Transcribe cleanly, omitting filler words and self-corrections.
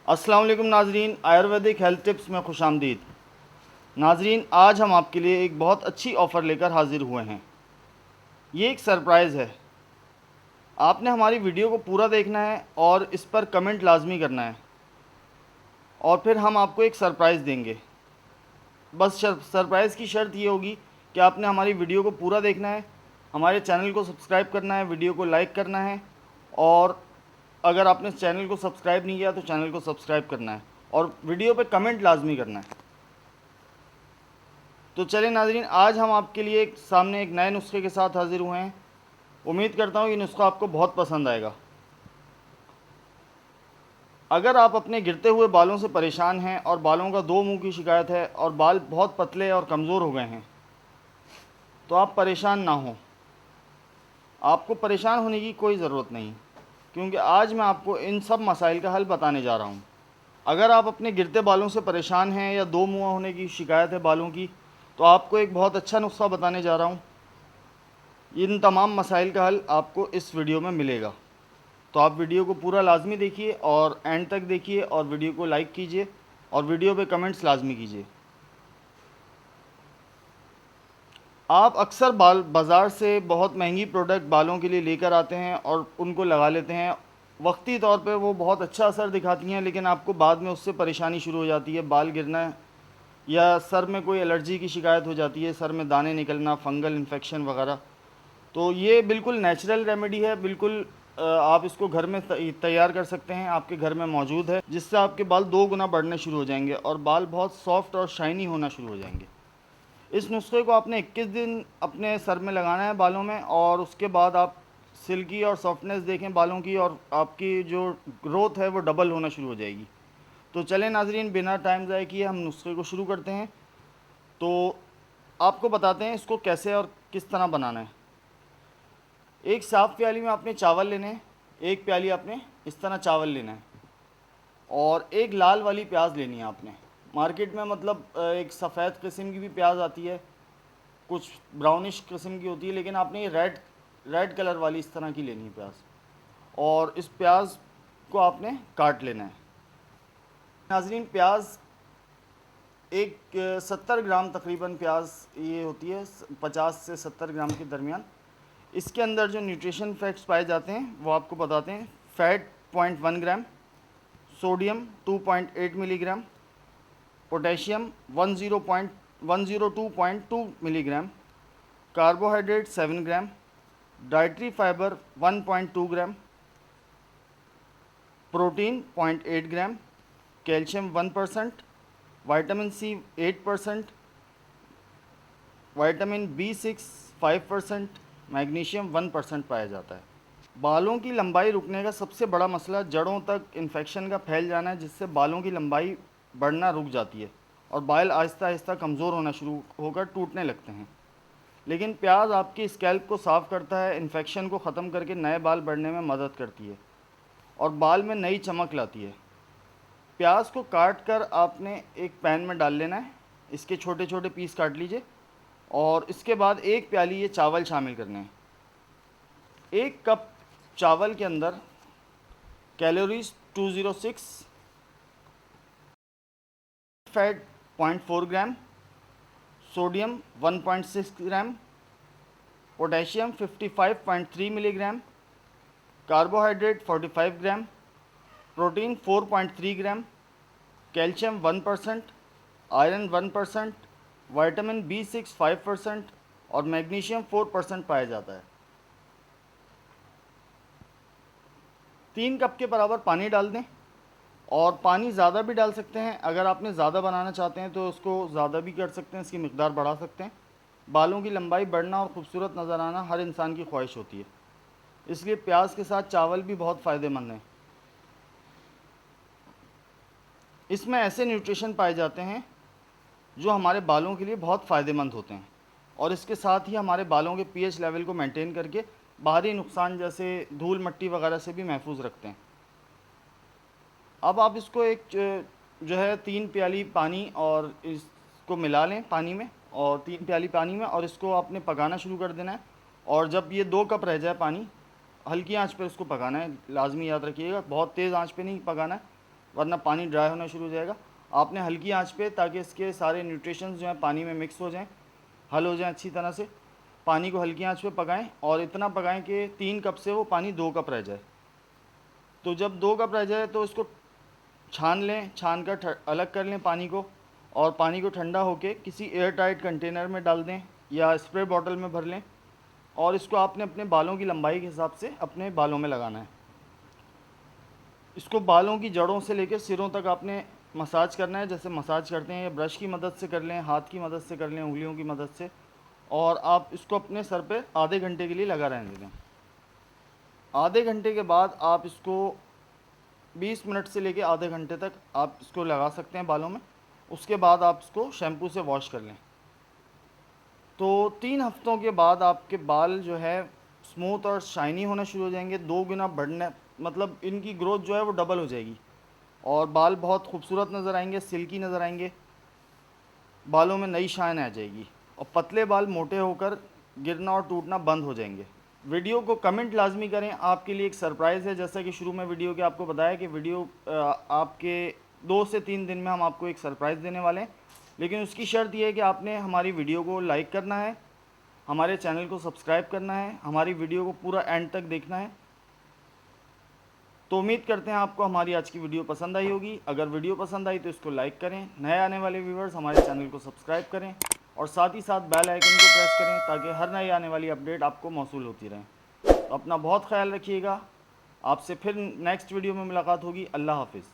अस्सलाम वालेकुम नाजरीन, आयुर्वेदिक हेल्थ टिप्स में खुशामदीद। नाजरीन, आज हम आपके लिए एक बहुत अच्छी ऑफ़र लेकर हाज़िर हुए हैं। ये एक सरप्राइज़ है। आपने हमारी वीडियो को पूरा देखना है और इस पर कमेंट लाजमी करना है और फिर हम आपको एक सरप्राइज़ देंगे। बस सरप्राइज़ की शर्त ये होगी कि आपने हमारी वीडियो को पूरा देखना है, हमारे चैनल को सब्सक्राइब करना है, वीडियो को लाइक करना है और अगर आपने चैनल को सब्सक्राइब नहीं किया तो चैनल को सब्सक्राइब करना है और वीडियो पे कमेंट लाजमी करना है। तो चलिए नाज़रीन, आज हम आपके लिए सामने एक नए नुस्खे के साथ हाज़िर हुए हैं। उम्मीद करता हूँ ये नुस्खा आपको बहुत पसंद आएगा। अगर आप अपने गिरते हुए बालों से परेशान हैं और बालों का दो मुंह की शिकायत है और बाल बहुत पतले और कमज़ोर हो गए हैं, तो आप परेशान ना हों। आपको परेशान होने की कोई ज़रूरत नहीं, क्योंकि आज मैं आपको इन सब मसाइल का हल बताने जा रहा हूँ। अगर आप अपने गिरते बालों से परेशान हैं या दो मुंह होने की शिकायत है बालों की, तो आपको एक बहुत अच्छा नुस्खा बताने जा रहा हूँ। इन तमाम मसाइल का हल आपको इस वीडियो में मिलेगा। तो आप वीडियो को पूरा लाजमी देखिए और एंड तक देखिए और वीडियो को लाइक कीजिए और वीडियो पे कमेंट्स लाजमी कीजिए। आप अक्सर बाज़ार से बहुत महंगी प्रोडक्ट बालों के लिए लेकर आते हैं और उनको लगा लेते हैं। वक्ती तौर पे वो बहुत अच्छा असर दिखाती हैं, लेकिन आपको बाद में उससे परेशानी शुरू हो जाती है, बाल गिरना या सर में कोई एलर्जी की शिकायत हो जाती है, सर में दाने निकलना, फंगल इन्फेक्शन वगैरह। तो ये बिल्कुल नेचुरल रेमेडी है, बिल्कुल आप इसको घर में तैयार कर सकते हैं, आपके घर में मौजूद है, जिससे आपके बाल दो गुना बढ़ने शुरू हो जाएंगे और बाल बहुत सॉफ्ट और शाइनी होना शुरू हो जाएंगे। इस नुस्खे को आपने 21 दिन अपने सर में लगाना है, बालों में, और उसके बाद आप सिल्की और सॉफ्टनेस देखें बालों की और आपकी जो ग्रोथ है वो डबल होना शुरू हो जाएगी। तो चलें नाजरीन, बिना टाइम ज़ाय किए हम नुस्खे को शुरू करते हैं। तो आपको बताते हैं इसको कैसे और किस तरह बनाना है। एक साफ़ प्याली में आपने चावल लेने हैं, एक प्याली आपने इस तरह चावल लेना है और एक लाल वाली प्याज लेनी है आपने। मार्केट में मतलब एक सफ़ेद किस्म की भी प्याज आती है, कुछ ब्राउनिश किस्म की होती है, लेकिन आपने ये रेड रेड कलर वाली इस तरह की लेनी है प्याज। और इस प्याज को आपने काट लेना है। नाजरीन, प्याज एक 70 ग्राम तकरीबन प्याज ये होती है, 50 से 70 ग्राम के दरमियान। इसके अंदर जो न्यूट्रिशन फैक्ट्स पाए जाते हैं वो आपको बताते हैं। Fat 0.1 gram, sodium 2.8 milligram, potassium 102.2 milligram, carbohydrate 7 gram, dietary fibre 1.2 gram, protein 0.8 gram, calcium 1%, vitamin C 8%, vitamin B6 5%, magnesium 1% पाया जाता है। बालों की लंबाई रुकने का सबसे बड़ा मसला जड़ों तक इन्फेक्शन का फैल जाना है, जिससे बालों की लंबाई बढ़ना रुक जाती है और बाल आहिस्ता आहिस्ता कमज़ोर होना शुरू होकर टूटने लगते हैं। लेकिन प्याज आपकी स्कैल्प को साफ़ करता है, इन्फेक्शन को ख़त्म करके नए बाल बढ़ने में मदद करती है और बाल में नई चमक लाती है। प्याज को काट कर आपने एक पैन में डाल लेना है, इसके छोटे छोटे पीस काट लीजिए और इसके बाद एक प्याली ये चावल शामिल करने हैं। एक कप चावल के अंदर कैलोरीज 206, फैट 0.4 ग्राम, सोडियम 1.6 ग्राम, पोटेशियम 55.3 मिलीग्राम, कार्बोहाइड्रेट 45 ग्राम, प्रोटीन 4.3 ग्राम, कैल्शियम 1%, आयरन 1%, विटामिन B6 5% और मैग्नीशियम 4% पाया जाता है। 3 कप के बराबर पानी डाल दें और पानी ज़्यादा भी डाल सकते हैं। अगर आपने ज़्यादा बनाना चाहते हैं तो उसको ज़्यादा भी कर सकते हैं, इसकी मिकदार बढ़ा सकते हैं। बालों की लंबाई बढ़ना और ख़ूबसूरत नज़र आना हर इंसान की ख्वाहिश होती है, इसलिए प्याज के साथ चावल भी बहुत फ़ायदेमंद है। इसमें ऐसे न्यूट्रिशन पाए जाते हैं जो हमारे बालों के लिए बहुत फ़ायदेमंद होते हैं और इसके साथ ही हमारे बालों के पीएच लेवल को मेंटेन करके बाहरी नुकसान जैसे धूल मिट्टी वगैरह से भी महफूज रखते हैं। अब आप इसको एक जो है 3 प्याली पानी और इसको मिला लें पानी में, और 3 प्याली पानी में, और इसको आपने पकाना शुरू कर देना है। और जब ये 2 कप रह जाए पानी, हल्की आंच पर इसको पकाना है, लाजमी याद रखिएगा, बहुत तेज़ आंच पे नहीं पकाना है, वरना पानी ड्राई होना शुरू हो जाएगा। आपने हल्की आंच पे, ताकि इसके सारे न्यूट्रिशंस जो हैं पानी में मिक्स हो जाएं, हल हो जाएं अच्छी तरह से। पानी को हल्की आंच पे पकाएं और इतना पकाएं कि 3 कप से वो पानी 2 कप रह जाए। तो जब 2 कप रह जाए तो इसको छान लें, छान कर अलग कर लें पानी को, और पानी को ठंडा होके किसी एयर टाइट कंटेनर में डाल दें या स्प्रे बॉटल में भर लें। और इसको आपने अपने बालों की लंबाई के हिसाब से अपने बालों में लगाना है। इसको बालों की जड़ों से लेकर सिरों तक आपने मसाज करना है, जैसे मसाज करते हैं, या ब्रश की मदद से कर लें, हाथ की मदद से कर लें, उंगलियों की मदद से। और आप इसको अपने सर पे आधे घंटे के लिए लगा रहने दें। आधे घंटे के बाद आप इसको 20 मिनट से लेकर आधे घंटे तक आप इसको लगा सकते हैं बालों में। उसके बाद आप इसको शैम्पू से वॉश कर लें। तो 3 हफ्तों के बाद आपके बाल जो है स्मूथ और शाइनी होना शुरू हो जाएंगे, 2 गुना बढ़ने, मतलब इनकी ग्रोथ जो है वो डबल हो जाएगी, और बाल बहुत खूबसूरत नज़र आएंगे, सिल्की नज़र आएंगे, बालों में नई शाइन आ जाएगी, और पतले बाल मोटे होकर गिरना और टूटना बंद हो जाएंगे। वीडियो को कमेंट लाजमी करें, आपके लिए एक सरप्राइज़ है। जैसा कि शुरू में वीडियो के आपको बताया कि वीडियो आपके 2 से 3 दिन में हम आपको एक सरप्राइज़ देने वाले हैं, लेकिन उसकी शर्त यह है कि आपने हमारी वीडियो को लाइक करना है, हमारे चैनल को सब्सक्राइब करना है, हमारी वीडियो को पूरा एंड तक देखना है। तो उम्मीद करते हैं आपको हमारी आज की वीडियो पसंद आई होगी। अगर वीडियो पसंद आई तो इसको लाइक करें, नए आने वाले व्यूवर्स हमारे चैनल को सब्सक्राइब करें, और साथ ही साथ बेल आइकन को प्रेस करें, ताकि हर नई आने वाली अपडेट आपको मौसूल होती रहे। तो अपना बहुत ख्याल रखिएगा। आपसे फिर नेक्स्ट वीडियो में मुलाकात होगी। अल्लाह हाफिज़।